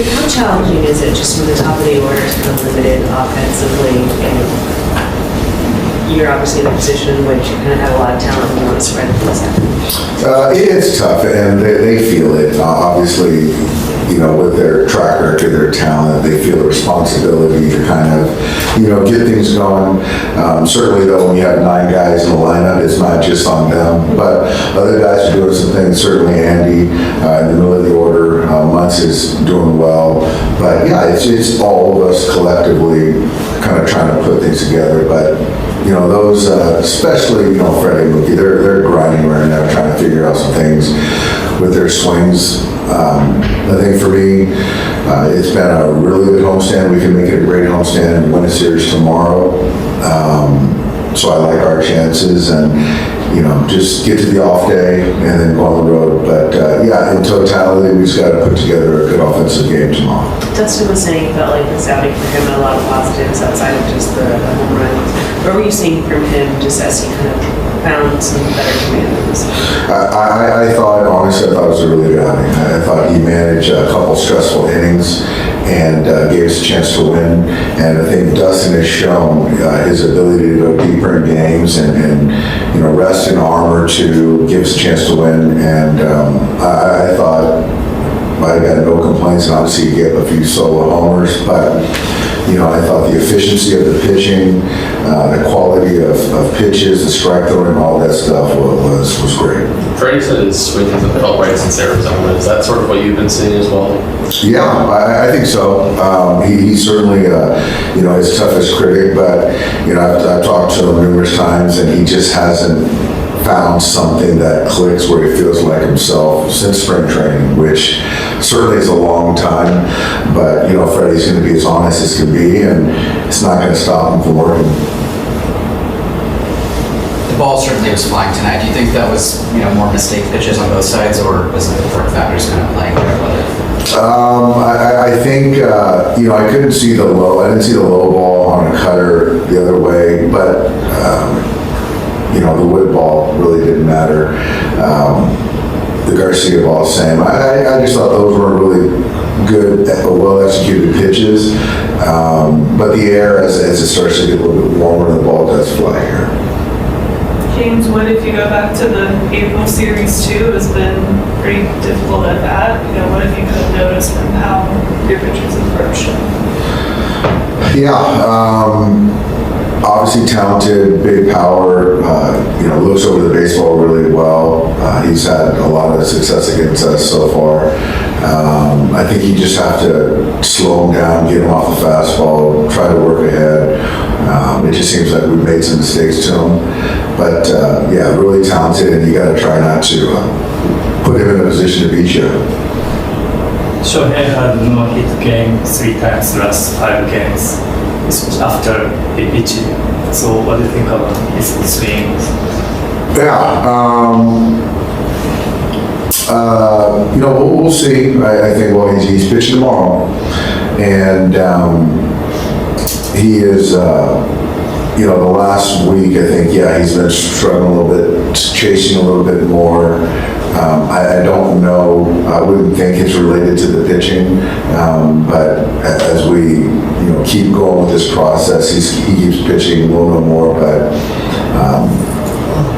How challenging is it just from the top of the order to kind of limited offensively? And you're obviously in a position in which you kind of have a lot of talent and you want to spread things out. It's tough, and they feel it. Obviously, with their track record, their talent, they feel the responsibility to kind of, get things going. Certainly, though, when you have 9 guys in the lineup, it's not just on them, but other guys are doing some things. Certainly, Andy in the middle of the order, Muntz is doing well. But yeah, it's all of us collectively kind of trying to put things together. But those, especially, Freddie and Mookie, they're grinding right now, trying to figure out some things with their swings. I think for me, it's been a really good homestand. We can make it a great homestand and win a series tomorrow. So I like our chances and, just get to the off day and then go on the road. But yeah, in totality, we just got to put together a good offensive game tomorrow. Dustin was saying he felt like this outing for him had a lot of positives outside of just the home runs. What were you seeing from him just as he kind of found some better command of this? I thought, honestly, it was a really good outing. I thought he managed a couple stressful innings and gave us a chance to win. And I think Dustin has shown his ability to go deeper in games and rest an arm or two, give us a chance to win. And I thought I got no complaints, and obviously he gave a few solo homers, but I thought the efficiency of the pitching, the quality of pitches, the strike throwing, all that stuff was great. Freddie said his swing hasn't felt right since Arizona. Is that sort of what you've been seeing as well? Yeah, I think so. He's certainly, his toughest critic, but, I've talked to him numerous times, and he just hasn't found something that clicks where he feels like himself since spring training, which certainly is a long time, but Freddie's going to be as honest as can be, and it's not going to stop him from working. The ball certainly was flying tonight. Do you think that was more mistake pitches on both sides, or was the different factors kind of playing there with it? I think I couldn't see the low. I didn't see the low ball on a cutter the other way, but the wood ball really didn't matter. The Garcia ball, same. I just thought those were really good, well-executed pitches. But the air, as it starts to get a little bit warmer, the ball does fly here. James, what if you go back to the April series too? Has been pretty difficult at bat. What have you kind of noticed from how your pitchers approach it? Yeah. Obviously talented, big power, looks over the baseball really well. He's had a lot of success against us so far. I think you just have to slow him down, get him off the fastball, try to work ahead. It just seems like we've made some mistakes to him. But yeah, really talented, and you got to try not to put him in a position to beat you. Shohei had no hit game 3 times last 5 games after he pitched. So what do you think about his swings? Yeah, we'll see. I think, he's pitching tomorrow, and he is, the last week, I think, he's been struggling a little bit, chasing a little bit more. I don't know, I wouldn't think it's related to the pitching, but as we, keep going with this process, he keeps pitching, we'll know more, but,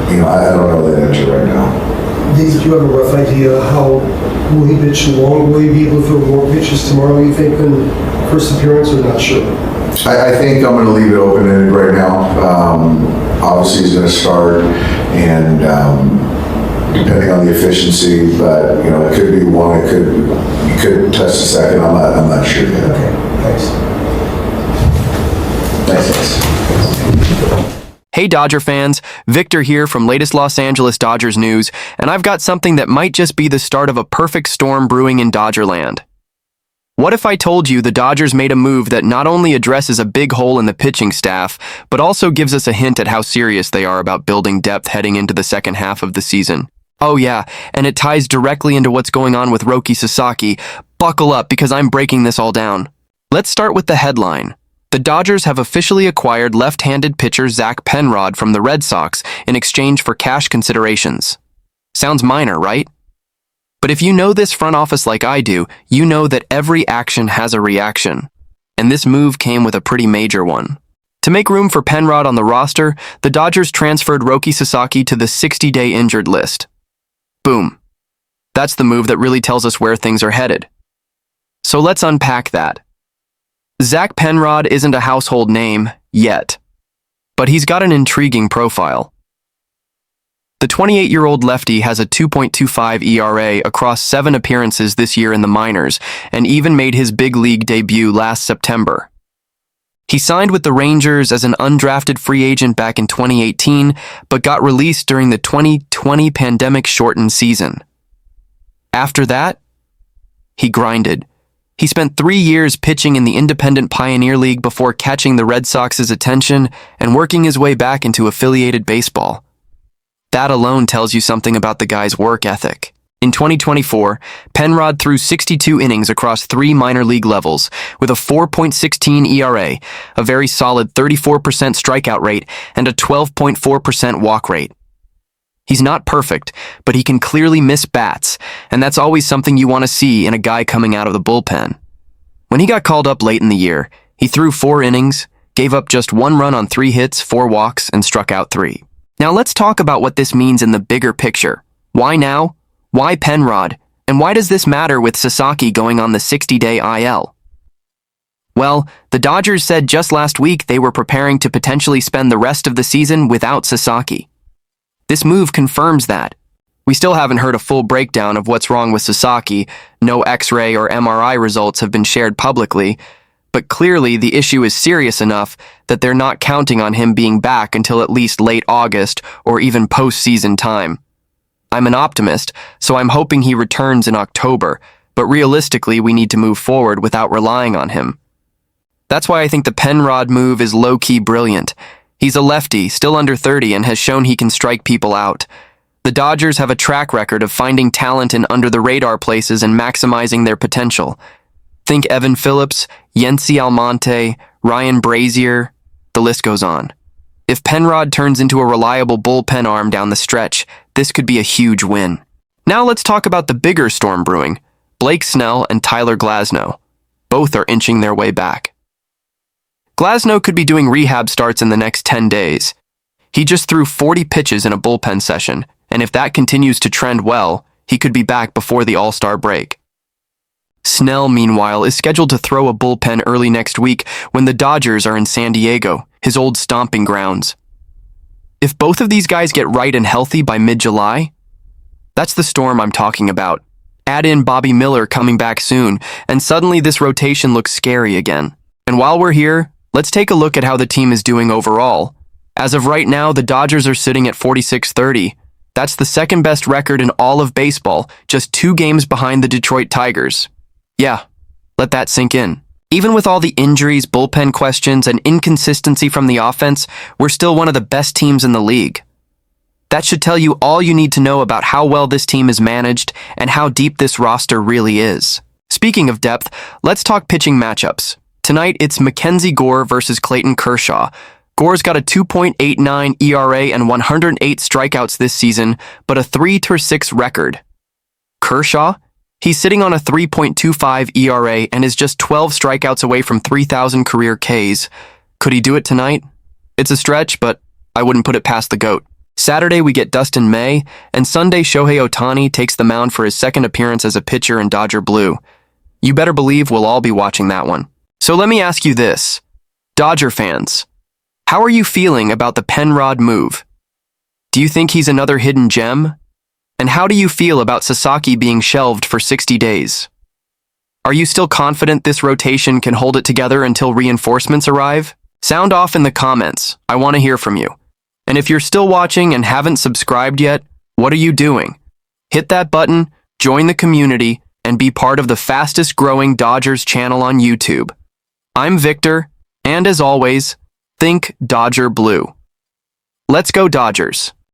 I don't know that answer right now. Do you have a rough idea how will he pitch long? Will he be able to throw more pitches tomorrow, you think, than first appearance, or not sure? I think I'm going to leave it open-ended right now. Obviously, he's going to start, and depending on the efficiency, but it could be one. You could test a second. I'm not sure yet. Okay, thanks. Thanks. Hey Dodger fans, Victor here from latest Los Angeles Dodgers news, and I've got something that might just be the start of a perfect storm brewing in Dodgerland. What if I told you the Dodgers made a move that not only addresses a big hole in the pitching staff, but also gives us a hint at how serious they are about building depth heading into the second half of the season? Oh yeah, and it ties directly into what's going on with Roki Sasaki. Buckle up because I'm breaking this all down. Let's start with the headline. The Dodgers have officially acquired left-handed pitcher Zach Penrod from the Red Sox in exchange for cash considerations. Sounds minor, right? But if you know this front office like I do, you know that every action has a reaction. And this move came with a pretty major one. To make room for Penrod on the roster, the Dodgers transferred Roki Sasaki to the 60-day injured list. Boom. That's the move that really tells us where things are headed. So let's unpack that. Zach Penrod isn't a household name yet, but he's got an intriguing profile. The 28-year-old lefty has a 2.25 ERA across 7 appearances this year in the minors and even made his big league debut last September. He signed with the Rangers as an undrafted free agent back in 2018, but got released during the 2020 pandemic-shortened season. After that, he grinded. He spent 3 years pitching in the Independent Pioneer League before catching the Red Sox's attention and working his way back into affiliated baseball. That alone tells you something about the guy's work ethic. In 2024, Penrod threw 62 innings across 3 minor league levels with a 4.16 ERA, a very solid 34% strikeout rate, and a 12.4% walk rate. He's not perfect, but he can clearly miss bats, and that's always something you want to see in a guy coming out of the bullpen. When he got called up late in the year, he threw 4 innings, gave up just 1 run on 3 hits, 4 walks, and struck out 3. Now let's talk about what this means in the bigger picture. Why now? Why Penrod? And why does this matter with Sasaki going on the 60-day IL? Well, the Dodgers said just last week they were preparing to potentially spend the rest of the season without Sasaki. This move confirms that. We still haven't heard a full breakdown of what's wrong with Sasaki. No X-ray or MRI results have been shared publicly, but clearly the issue is serious enough that they're not counting on him being back until at least late August or even postseason time. I'm an optimist, so I'm hoping he returns in October, but realistically we need to move forward without relying on him. That's why I think the Penrod move is low-key brilliant. He's a lefty, still under 30, and has shown he can strike people out. The Dodgers have a track record of finding talent in under-the-radar places and maximizing their potential. Think Evan Phillips, Yency Almonte, Ryan Brazier, the list goes on. If Penrod turns into a reliable bullpen arm down the stretch, this could be a huge win. Now let's talk about the bigger storm brewing, Blake Snell and Tyler Glasnow. Both are inching their way back. Glasnow could be doing rehab starts in the next 10 days. He just threw 40 pitches in a bullpen session, and if that continues to trend well, he could be back before the All-Star break. Snell, meanwhile, is scheduled to throw a bullpen early next week when the Dodgers are in San Diego, his old stomping grounds. If both of these guys get right and healthy by mid-July, that's the storm I'm talking about. Add in Bobby Miller coming back soon, and suddenly this rotation looks scary again. And while we're here, let's take a look at how the team is doing overall. As of right now, the Dodgers are sitting at 46-30. That's the second best record in all of baseball, just 2 games behind the Detroit Tigers. Yeah, let that sink in. Even with all the injuries, bullpen questions, and inconsistency from the offense, we're still one of the best teams in the league. That should tell you all you need to know about how well this team is managed and how deep this roster really is. Speaking of depth, let's talk pitching matchups. Tonight, it's Mackenzie Gore versus Clayton Kershaw. Gore's got a 2.89 ERA and 108 strikeouts this season, but a 3-6 record. Kershaw? He's sitting on a 3.25 ERA and is just 12 strikeouts away from 3,000 career Ks. Could he do it tonight? It's a stretch, but I wouldn't put it past the GOAT. Saturday, we get Dustin May, and Sunday, Shohei Ohtani takes the mound for his second appearance as a pitcher in Dodger Blue. You better believe we'll all be watching that one. So let me ask you this. Dodger fans, how are you feeling about the Penrod move? Do you think he's another hidden gem? And how do you feel about Sasaki being shelved for 60 days? Are you still confident this rotation can hold it together until reinforcements arrive? Sound off in the comments. I want to hear from you. And if you're still watching and haven't subscribed yet, what are you doing? Hit that button, join the community, and be part of the fastest growing Dodgers channel on YouTube. I'm Victor, and as always, think Dodger Blue. Let's go Dodgers.